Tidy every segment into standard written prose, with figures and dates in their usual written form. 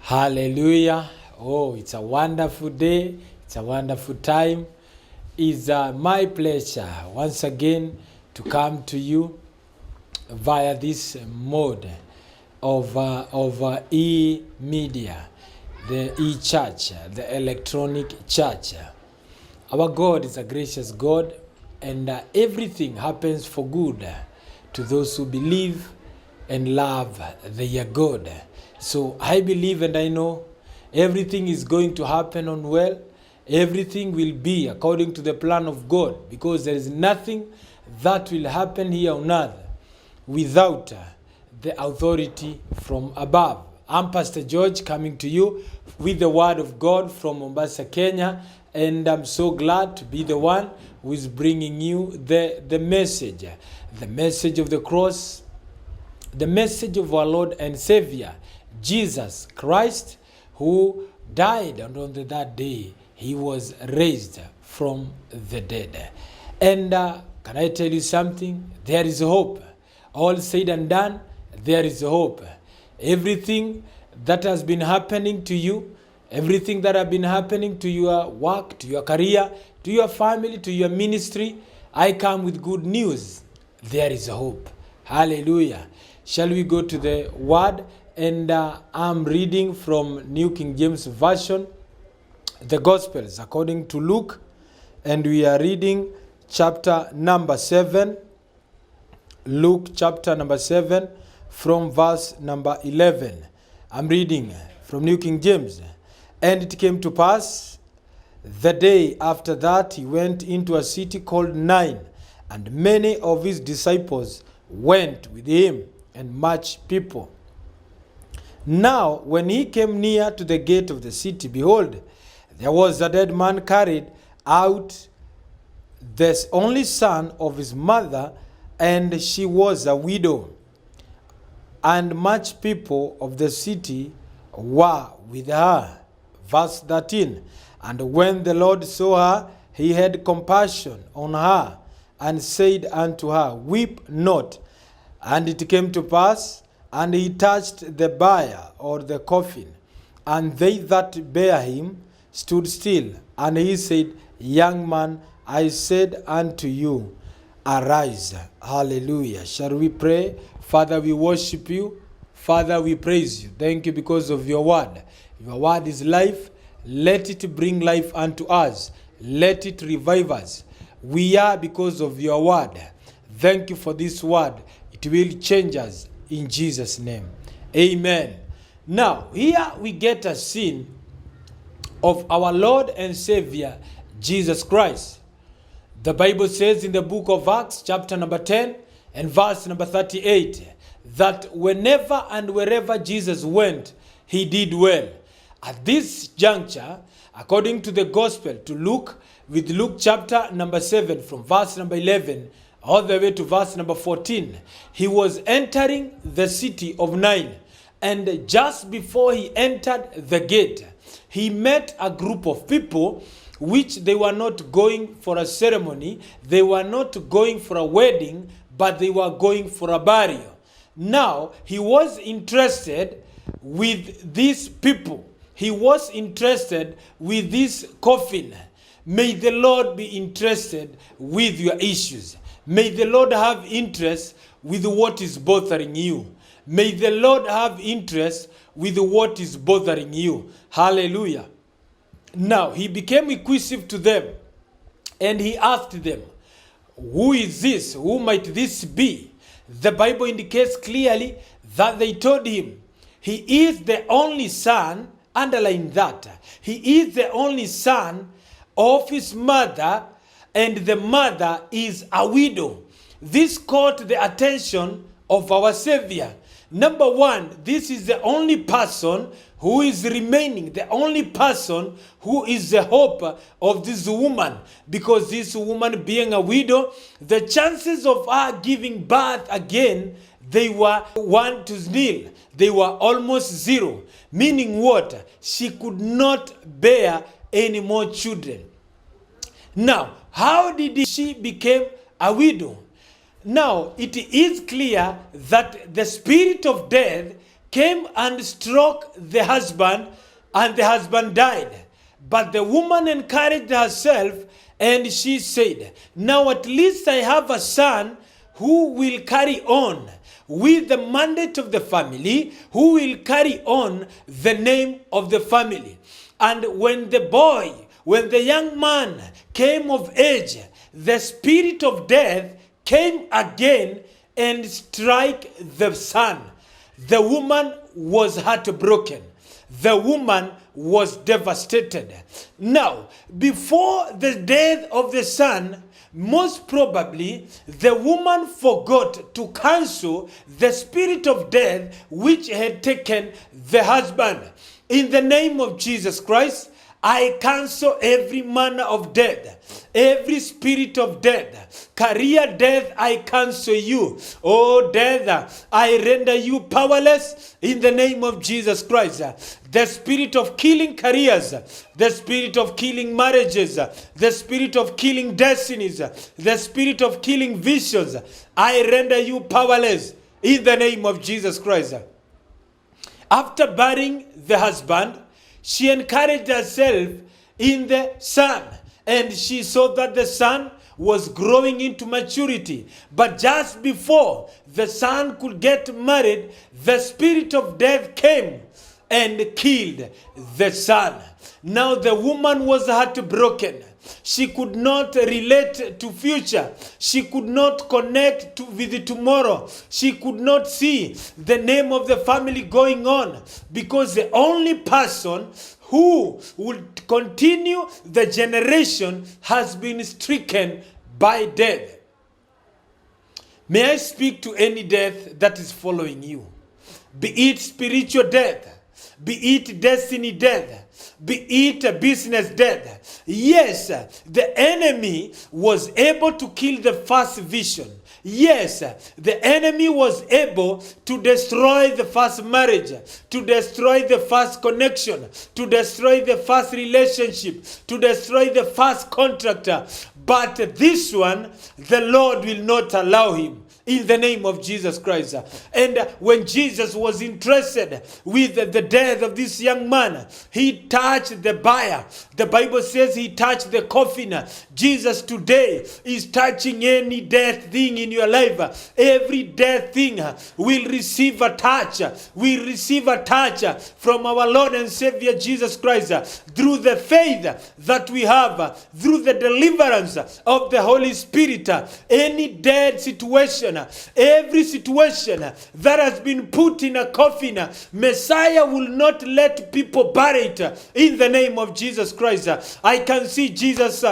Hallelujah. Oh, it's a wonderful day. It's a wonderful time. It's my pleasure once again to come to you via this mode of e-media, the e-church, the electronic church. Our God is a gracious God, and everything happens for good to those who believe and love their God. So I believe and I know everything is going to happen on well. Everything will be according to the plan of God, because there is nothing that will happen here on earth without the authority from above. I'm Pastor George, coming to you with the word of God from Mombasa, Kenya, and I'm so glad to be the one who is bringing you the message of the cross, the message of our Lord and Savior, Jesus Christ, who died, and on the third day he was raised from the dead. And can I tell you something? There is hope. All said and done, there is hope. Everything that has been happening to you, everything that has been happening to your work, to your career, to your family, to your ministry, I come with good news. There is hope. Hallelujah. Shall we go to the word? And I'm reading from New King James Version, the Gospels according to Luke, and we are reading chapter number 7, Luke chapter number 7, from verse number 11. I'm reading from New King James. And it came to pass, the day after that, he went into a city called Nain, and many of his disciples went with him, and much people. Now, when he came near to the gate of the city, behold, there was a dead man carried out, the only son of his mother, and she was a widow. And much people of the city were with her. Verse 13. And when the Lord saw her, he had compassion on her, and said unto her, Weep not. And it came to pass, and he touched the bier, or the coffin, and they that bare him stood still. And he said, Young man, I said unto you, arise. Hallelujah. Shall we pray? Father, we worship you. Father, we praise you. Thank you because of your word. Your word is life. Let it bring life unto us. Let it revive us. We are because of your word. Thank you for this word. It will change us in Jesus' name. Amen. Now, here we get a scene of our Lord and Savior, Jesus Christ. The Bible says in the book of Acts, chapter number 10 and verse number 38, that whenever and wherever Jesus went, he did well. At this juncture, according to the gospel, to Luke, with Luke chapter number 7, from verse number 11, all the way to verse number 14, he was entering the city of Nain. And just before he entered the gate, he met a group of people which they were not going for a ceremony, they were not going for a wedding, but they were going for a burial. Now, he was interested with these people. He was interested with this coffin. May the Lord be interested with your issues. May the Lord have interest with what is bothering you. May the Lord have interest with what is bothering you. Hallelujah. Now, he became inquisitive to them, and he asked them, who is this? Who might this be? The Bible indicates clearly that they told him, he is the only son, underline that, he is the only son of his mother, and the mother is a widow. This caught the attention of our Savior. Number one, this is the only person who is remaining, the only person who is the hope of this woman. Because this woman being a widow, the chances of her giving birth again, they were 1 to 0. They were almost 0. Meaning what? She could not bear any more children. Now, how did she become a widow? Now, it is clear that the spirit of death came and struck the husband, and the husband died. But the woman encouraged herself, and she said, now at least I have a son who will carry on with the mandate of the family, who will carry on the name of the family. And when the young man came of age, the spirit of death came again and struck the son. The woman was heartbroken. The woman was devastated. Now, before the death of the son, most probably the woman forgot to cancel the spirit of death which had taken the husband. In the name of Jesus Christ, I cancel every manner of death, every spirit of death, career death, I cancel you. Oh death, I render you powerless in the name of Jesus Christ. The spirit of killing careers, the spirit of killing marriages, the spirit of killing destinies, the spirit of killing visions, I render you powerless in the name of Jesus Christ. After burying the husband, she encouraged herself in the son, and she saw that the son was growing into maturity. But just before the son could get married, the spirit of death came and killed the son. Now the woman was heartbroken. She could not relate to future. She could not connect with tomorrow. She could not see the name of the family going on, because the only person who would continue the generation has been stricken by death. May I speak to any death that is following you? Be it spiritual death, be it destiny death, be it a business death. Yes, the enemy was able to kill the first vision. Yes, the enemy was able to destroy the first marriage, to destroy the first connection, to destroy the first relationship, to destroy the first contract. But this one, the Lord will not allow him. In the name of Jesus Christ. And when Jesus was interested with the death of this young man, he touched the bier. The Bible says he touched the coffin. Jesus today is touching any death thing in your life. Every death thing will receive a touch. We receive a touch from our Lord and Savior Jesus Christ through the faith that we have, through the deliverance of the Holy Spirit. Any dead situation, every situation that has been put in a coffin, Messiah will not let people bury it in the name of Jesus Christ. I can see Jesus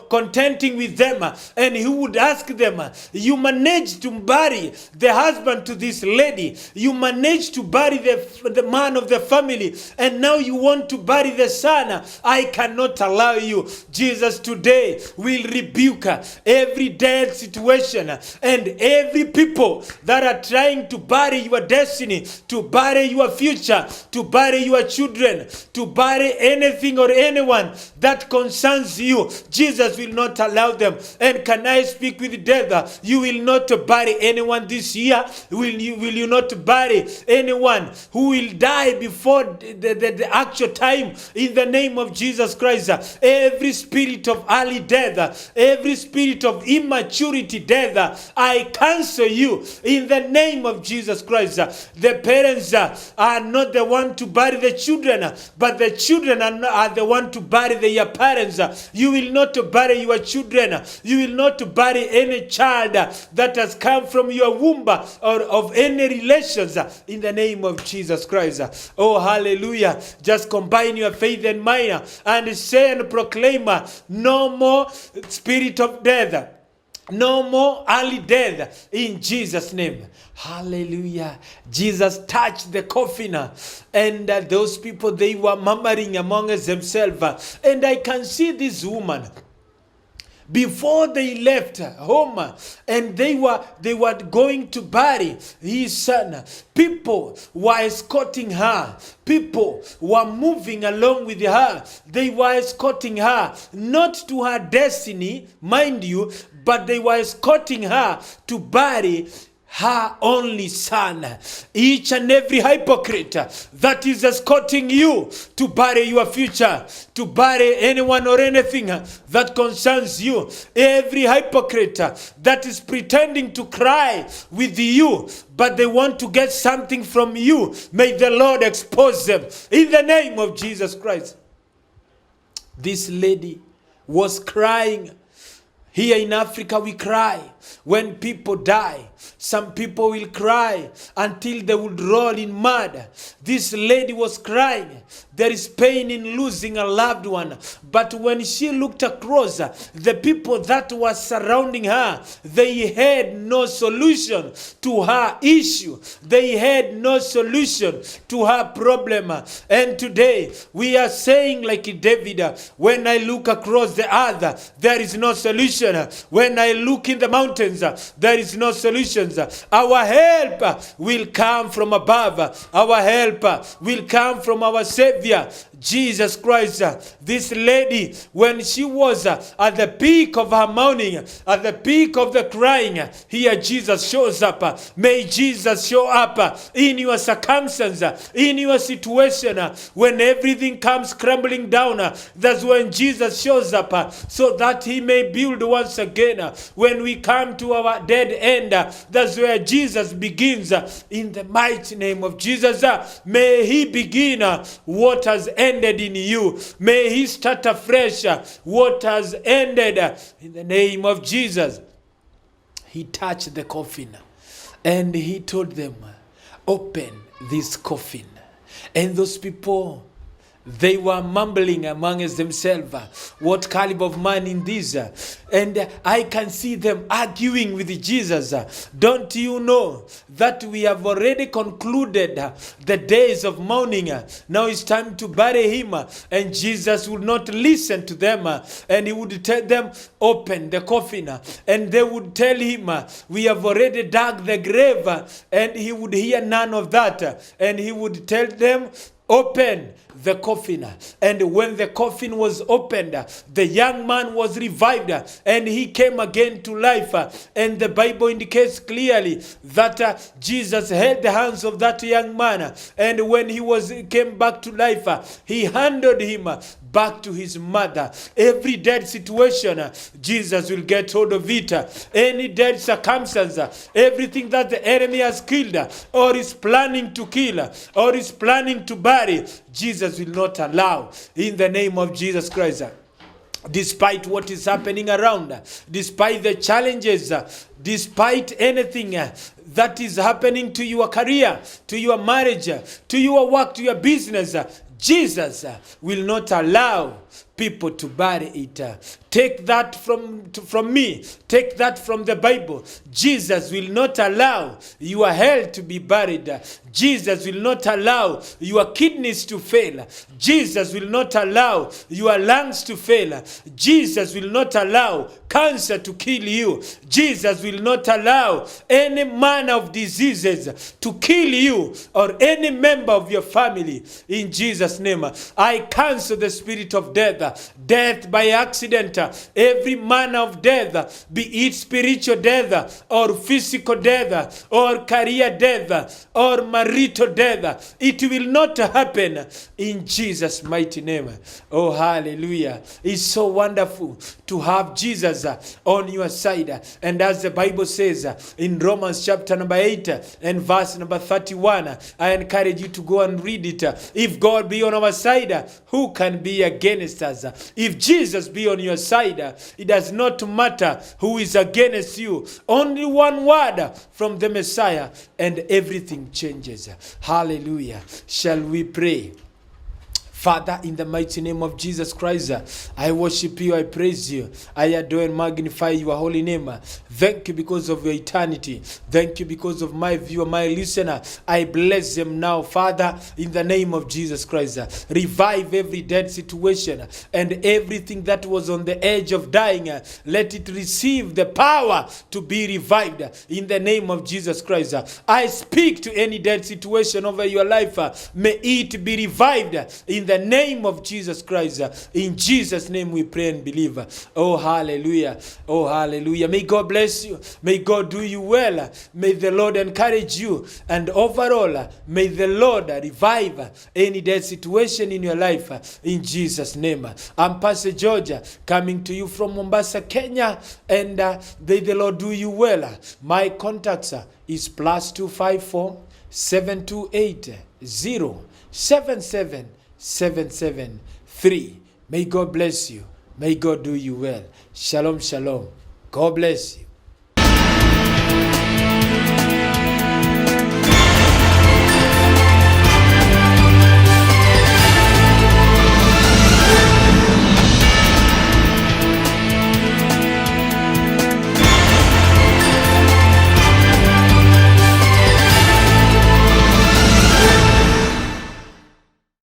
contenting with them, and he would ask them, you managed to bury the husband to this lady, you managed to bury the man of the family, and now you want to bury the son. I cannot allow you. Jesus today will rebuke every dead situation and every people that are trying to bury your destiny, to bury your future, to bury your children, to bury anything or anyone that concerns you. Jesus will not allow them. And can I speak with death? You will not bury anyone this year. Will you not bury anyone who will die before the actual time, in the name of Jesus Christ? Every spirit of early death, every spirit of immaturity death, I cancel you in the name of Jesus Christ. The parents are not the one to bury the children, but the children are the one to bury their parents. You will not bury your children. You will not bury any child that has come from your womb or of any relations, in the name of Jesus Christ. Oh, hallelujah. Just combine your faith and mine and say and proclaim, no more spirit of death. No more early death in Jesus' name. Hallelujah. Jesus touched the coffin, and those people, they were murmuring among themselves. And I can see this woman, before they left home and they were going to bury his son, people were escorting her. People were moving along with her. They were escorting her, not to her destiny, mind you, but they were escorting her to bury her only son. Each and every hypocrite that is escorting you to bury your future, to bury anyone or anything that concerns you, every hypocrite that is pretending to cry with you, but they want to get something from you, may the Lord expose them in the name of Jesus Christ. This lady was crying. Here in Africa, we cry when people die. Some people will cry until they would roll in mud. This lady was crying. There is pain in losing a loved one. But when she looked across, the people that were surrounding her, they had no solution to her issue. They had no solution to her problem. And today, we are saying like David, when I look across the earth, there is no solution. When I look in the mountains, there is no solutions. Our help will come from above. Our help will come from our Savior, Jesus Christ. This lady, when she was at the peak of her mourning, at the peak of the crying, here Jesus shows up. May Jesus show up in your circumstance, in your situation. When everything comes crumbling down, that's when Jesus shows up, so that he may build once again. When we come to our dead end, that's where Jesus begins. In the mighty name of Jesus, may he begin what has ended in you. May he start afresh what has ended in the name of Jesus. He touched the coffin and he told them, open this coffin. And those people, they were mumbling amongst themselves, what caliber of man in this? And I can see them arguing with Jesus. Don't you know that we have already concluded the days of mourning? Now it's time to bury him. And Jesus would not listen to them. And he would tell them, open the coffin. And they would tell him, we have already dug the grave. And he would hear none of that. And he would tell them, open the coffin. And when the coffin was opened, the young man was revived and he came again to life. And the Bible indicates clearly that Jesus held the hands of that young man, and when he came back to life, he handed him back to his mother. Every dead situation, Jesus will get hold of it. Any dead circumstance, everything that the enemy has killed or is planning to kill or is planning to bury, Jesus will not allow, in the name of Jesus Christ. Despite what is happening around, despite the challenges, despite anything that is happening to your career, to your marriage, to your work, to your business, Jesus will not allow people to bury it. Take that from me. Take that from the Bible. Jesus will not allow your health to be buried. Jesus will not allow your kidneys to fail. Jesus will not allow your lungs to fail. Jesus will not allow cancer to kill you. Jesus will not allow any manner of diseases to kill you or any member of your family. In Jesus' name, I cancel the spirit of death, death by accident, every manner of death, be it spiritual death or physical death or career death or marital death. It will not happen in Jesus' mighty name. Oh, hallelujah. It's so wonderful to have Jesus on your side. And as the Bible says in Romans chapter number 8 and verse number 31, I encourage you to go and read it. If God be on our side, who can be against us? If Jesus be on your side, it does not matter who is against you. Only one word from the Messiah and everything changes. Hallelujah. Shall we pray? Father, in the mighty name of Jesus Christ, I worship you, I praise you, I adore and magnify your holy name. Thank you because of your eternity. Thank you because of my viewer, my listener. I bless them now, Father, in the name of Jesus Christ. Revive every dead situation and everything that was on the edge of dying. Let it receive the power to be revived in the name of Jesus Christ. I speak to any dead situation over your life. May it be revived in the the name of Jesus Christ. In Jesus' name we pray and believe. Oh, hallelujah. Oh, hallelujah. May God bless you. May God do you well. May the Lord encourage you. And overall, may the Lord revive any dead situation in your life. In Jesus' name. I'm Pastor George, coming to you from Mombasa, Kenya. And may the Lord do you well. My contacts is +254 728 077773. May God bless you. May God do you well. Shalom, shalom. God bless you.